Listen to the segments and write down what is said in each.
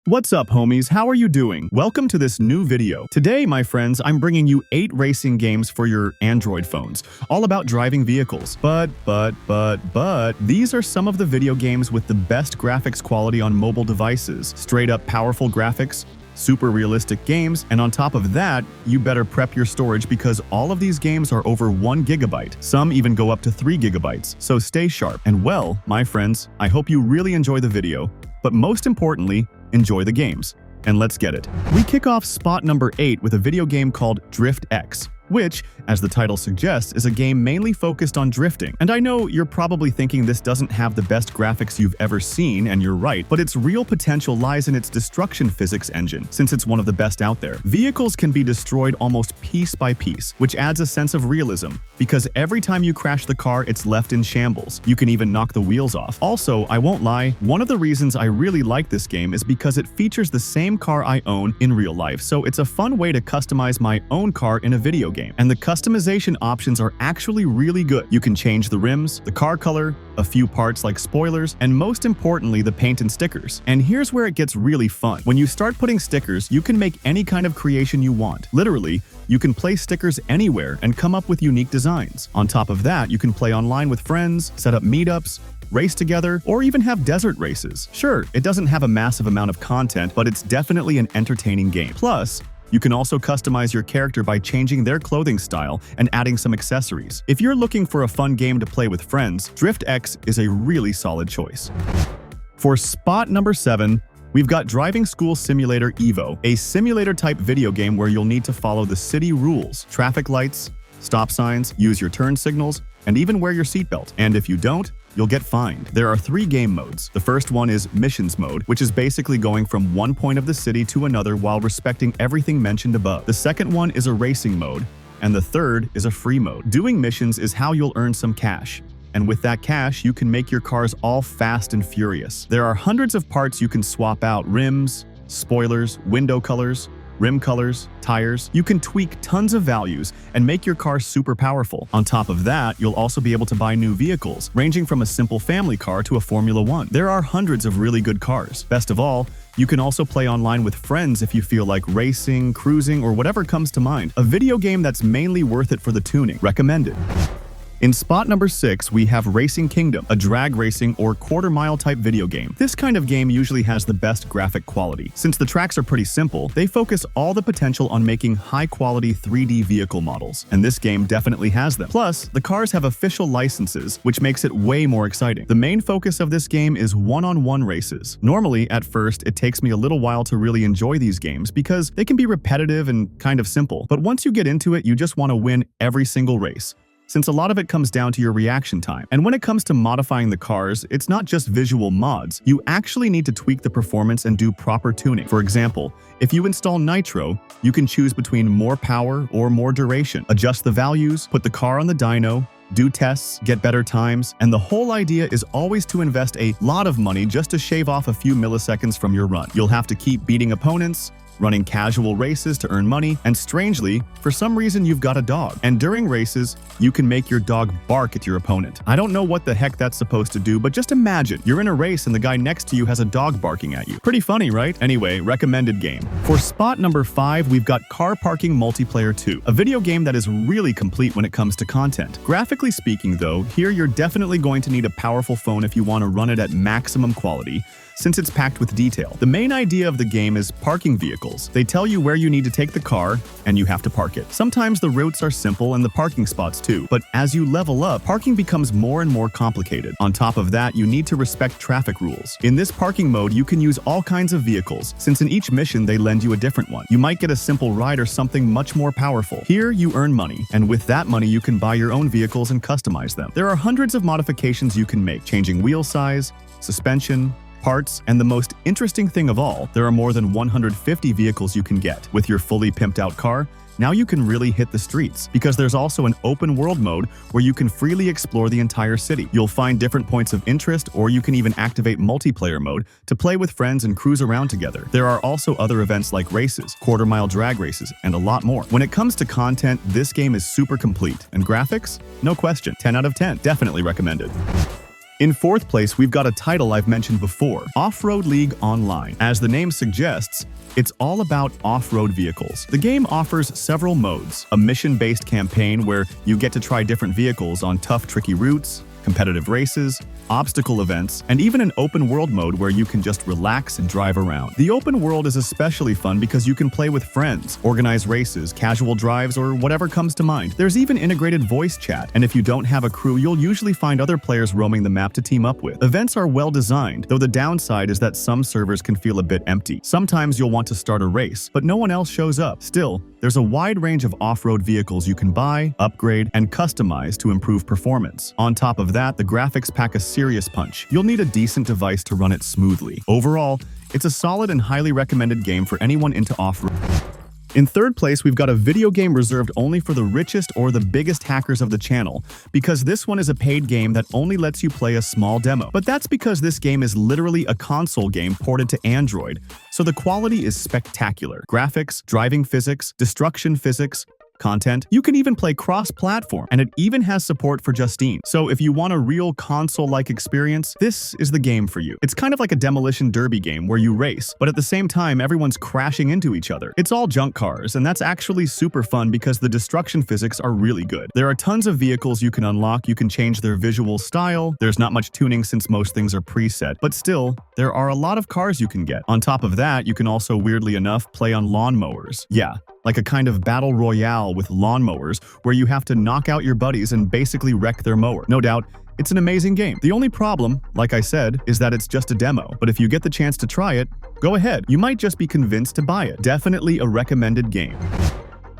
What's up, homies? How are you doing? Welcome to this new video. Today, my friends, I'm bringing you 8 racing games for your Android phones, all about driving vehicles. But, these are some of the video games with the best graphics quality on mobile devices. Straight up powerful graphics, super realistic games, and on top of that, you better prep your storage because all of these games are over 1 gigabyte. Some even go up to 3 gigabytes, so stay sharp. And well, my friends, I hope you really enjoy the video, but most importantly, enjoy the games. And let's get it. We kick off spot number 8 with a video game called Drift X, which, as the title suggests, is a game mainly focused on drifting. And I know you're probably thinking this doesn't have the best graphics you've ever seen, and you're right, but its real potential lies in its destruction physics engine, since it's one of the best out there. Vehicles can be destroyed almost piece by piece, which adds a sense of realism, because every time you crash the car, it's left in shambles. You can even knock the wheels off. Also, I won't lie, one of the reasons I really like this game is because it features the same car I own in real life, so it's a fun way to customize my own car in a video game. And the customization options are actually really good. You can change the rims, the car color, a few parts like spoilers, and most importantly, the paint and stickers. And here's where it gets really fun. When you start putting stickers, you can make any kind of creation you want. Literally, you can place stickers anywhere and come up with unique designs. On top of that, you can play online with friends, set up meetups, race together, or even have desert races. Sure, it doesn't have a massive amount of content, but it's definitely an entertaining game. Plus, you can also customize your character by changing their clothing style and adding some accessories. If you're looking for a fun game to play with friends, Drift X is a really solid choice. For spot number 7, we've got Driving School Simulator Evo, a simulator-type video game where you'll need to follow the city rules, traffic lights, stop signs, use your turn signals, and even wear your seatbelt. And if you don't, you'll get fined. There are 3 game modes. The first one is Missions Mode, which is basically going from one point of the city to another while respecting everything mentioned above. The second one is a Racing Mode, and the third is a Free Mode. Doing missions is how you'll earn some cash, and with that cash, you can make your cars all fast and furious. There are hundreds of parts you can swap out: rims, spoilers, window colors, rim colors, tires. You can tweak tons of values and make your car super powerful. On top of that, you'll also be able to buy new vehicles, ranging from a simple family car to a Formula 1. There are hundreds of really good cars. Best of all, you can also play online with friends if you feel like racing, cruising, or whatever comes to mind. A video game that's mainly worth it for the tuning. Recommended. In spot number 6, we have Racing Kingdom, a drag racing or quarter-mile type video game. This kind of game usually has the best graphic quality. Since the tracks are pretty simple, they focus all the potential on making high-quality 3D vehicle models, and this game definitely has them. Plus, the cars have official licenses, which makes it way more exciting. The main focus of this game is one-on-one races. Normally, at first, it takes me a little while to really enjoy these games because they can be repetitive and kind of simple, but once you get into it, you just want to win every single race, since a lot of it comes down to your reaction time. And when it comes to modifying the cars, it's not just visual mods. You actually need to tweak the performance and do proper tuning. For example, if you install Nitro, you can choose between more power or more duration, adjust the values, put the car on the dyno, do tests, get better times, and the whole idea is always to invest a lot of money just to shave off a few milliseconds from your run. You'll have to keep beating opponents, running casual races to earn money, and strangely, for some reason you've got a dog. And during races, you can make your dog bark at your opponent. I don't know what the heck that's supposed to do, but just imagine, you're in a race and the guy next to you has a dog barking at you. Pretty funny, right? Anyway, recommended game. For spot number 5, we've got Car Parking Multiplayer 2, a video game that is really complete when it comes to content. Graphically speaking though, here you're definitely going to need a powerful phone if you want to run it at maximum quality, since it's packed with detail. The main idea of the game is parking vehicles. They tell you where you need to take the car, and you have to park it. Sometimes the routes are simple and the parking spots too, but as you level up, parking becomes more and more complicated. On top of that, you need to respect traffic rules. In this parking mode, you can use all kinds of vehicles, since in each mission they lend you a different one. You might get a simple ride or something much more powerful. Here, you earn money, and with that money you can buy your own vehicles and customize them. There are hundreds of modifications you can make, changing wheel size, suspension, parts, and the most interesting thing of all, there are more than 150 vehicles you can get. With your fully pimped out car, now you can really hit the streets, because there's also an open world mode where you can freely explore the entire city. You'll find different points of interest, or you can even activate multiplayer mode to play with friends and cruise around together. There are also other events like races, quarter-mile drag races, and a lot more. When it comes to content, this game is super complete, and graphics? No question, 10 out of 10. Definitely recommended. In fourth place, we've got a title I've mentioned before, Off-Road League Online. As the name suggests, it's all about off-road vehicles. The game offers several modes, a mission-based campaign where you get to try different vehicles on tough, tricky routes, competitive races, obstacle events, and even an open world mode where you can just relax and drive around. The open world is especially fun because you can play with friends, organize races, casual drives, or whatever comes to mind. There's even integrated voice chat, and if you don't have a crew, you'll usually find other players roaming the map to team up with. Events are well designed, though the downside is that some servers can feel a bit empty. Sometimes you'll want to start a race, but no one else shows up. Still, there's a wide range of off-road vehicles you can buy, upgrade, and customize to improve performance. On top of that, the graphics pack a serious punch. You'll need a decent device to run it smoothly. Overall, it's a solid and highly recommended game for anyone into off-road. In third place, we've got a video game reserved only for the richest or the biggest hackers of the channel, because this one is a paid game that only lets you play a small demo. But that's because this game is literally a console game ported to Android, so the quality is spectacular. Graphics, driving physics, destruction physics, content. You can even play cross-platform, and it even has support for Justine. So if you want a real console-like experience, this is the game for you. It's kind of like a demolition derby game where you race, but at the same time, everyone's crashing into each other. It's all junk cars, and that's actually super fun because the destruction physics are really good. There are tons of vehicles you can unlock, you can change their visual style. There's not much tuning since most things are preset, but still, there are a lot of cars you can get. On top of that, you can also, weirdly enough, play on lawnmowers. Yeah, like a kind of battle royale with lawnmowers where you have to knock out your buddies and basically wreck their mower. No doubt, it's an amazing game. The only problem, like I said, is that it's just a demo. But if you get the chance to try it, go ahead. You might just be convinced to buy it. Definitely a recommended game.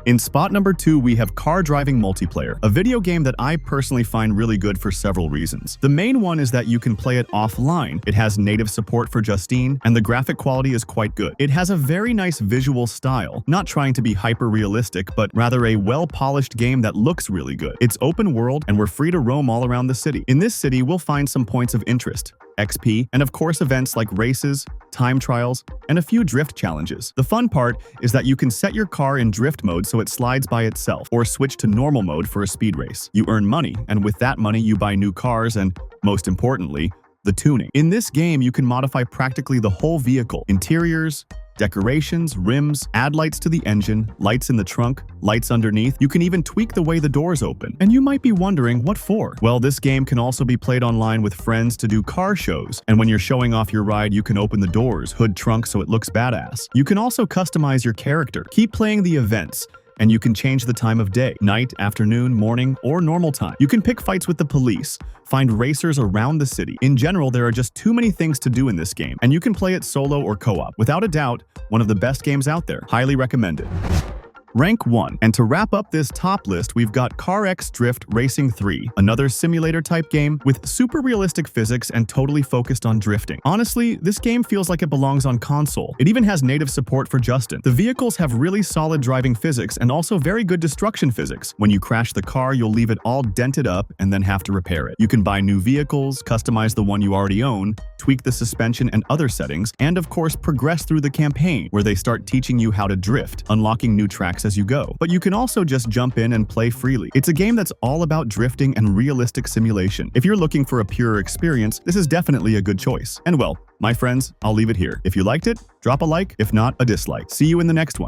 In spot number 2, we have Car Driving Multiplayer, a video game that I personally find really good for several reasons. The main one is that you can play it offline. It has native support for Justine, and the graphic quality is quite good. It has a very nice visual style, not trying to be hyper-realistic, but rather a well-polished game that looks really good. It's open world, and we're free to roam all around the city. In this city, we'll find some points of interest, XP, and of course events like races, time trials, and a few drift challenges. The fun part is that you can set your car in drift mode so it slides by itself, or switch to normal mode for a speed race. You earn money, and with that money you buy new cars and, most importantly, the tuning. In this game, you can modify practically the whole vehicle: interiors, decorations, rims, add lights to the engine, lights in the trunk, lights underneath. You can even tweak the way the doors open. And you might be wondering, what for? Well, this game can also be played online with friends to do car shows. And when you're showing off your ride, you can open the doors, hood trunk so it looks badass. You can also customize your character. Keep playing the events, and you can change the time of day, night, afternoon, morning, or normal time. You can pick fights with the police, find racers around the city. In general, there are just too many things to do in this game, and you can play it solo or co-op. Without a doubt, one of the best games out there. Highly recommended. Rank 1. And to wrap up this top list, we've got CarX Drift Racing 3, another simulator-type game with super realistic physics and totally focused on drifting. Honestly, this game feels like it belongs on console. It even has native support for Justin. The vehicles have really solid driving physics and also very good destruction physics. When you crash the car, you'll leave it all dented up and then have to repair it. You can buy new vehicles, customize the one you already own, tweak the suspension and other settings, and of course progress through the campaign, where they start teaching you how to drift, unlocking new tracks as you go. But you can also just jump in and play freely. It's a game that's all about drifting and realistic simulation. If you're looking for a pure experience, this is definitely a good choice. And well, my friends, I'll leave it here. If you liked it, drop a like. If not, a dislike. See you in the next one.